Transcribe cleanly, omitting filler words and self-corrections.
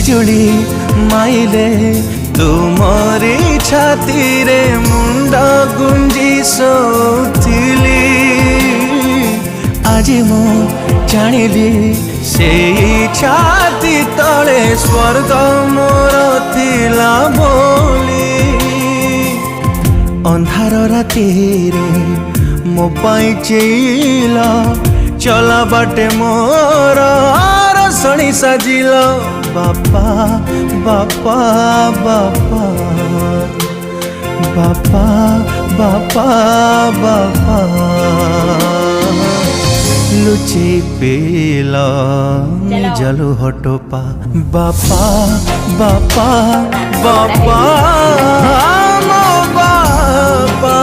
बिजुली माइले तुमरी छाती रे मुंडा गुंजी सोथिली आज मु जानिली से छाती तले स्वर्ग मोर थिला बोली अंधार राति रे मो पाई चेला चला बाटे मोर रसणी साजिल बापा बापा बापा बापा बापा बापा लुचे पेला जलो हटोपा बापा बापा बापा मो बापा।